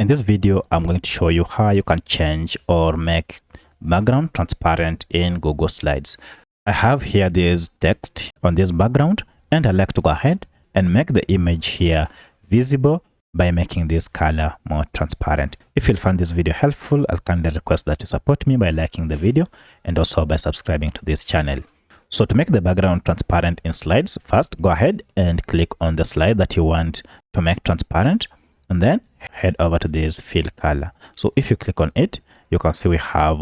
In this video, I'm going to show you how you can change or make background transparent in Google Slides. I have here this text on this background, and I'd like to go ahead and make the image here visible by making this color more transparent. If you find this video helpful, I'll kindly request that you support me by liking the video and also by subscribing to this channel. So to make the background transparent in Slides, first go ahead and click on the slide that you want to make transparent, and then head over to this fill color. So if you click on it, you can see we have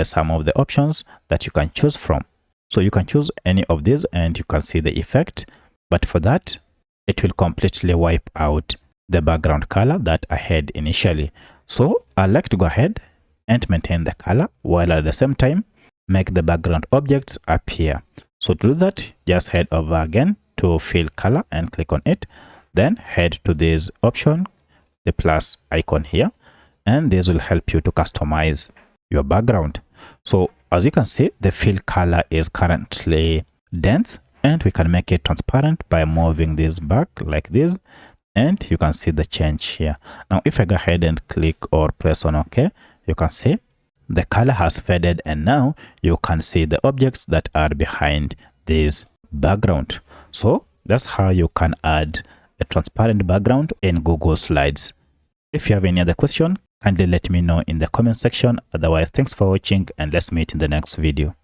some of the options that you can choose from. So you can choose any of these and you can see the effect, but for that it will completely wipe out the background color that I had initially. So I like to go ahead and maintain the color while at the same time make the background objects appear. So to do that, just head over again to fill color and click on it, then head to this option, the plus icon here, and this will help you to customize your background. So as you can see, the fill color is currently dense, and we can make it transparent by moving this back like this, and you can see the change here. Now if I go ahead and click or press on OK, you can see the color has faded, and now you can see the objects that are behind this background. So that's how you can add a transparent background in Google Slides. If you have any other question, kindly let me know in the comment section. Otherwise, thanks for watching, and let's meet in the next video.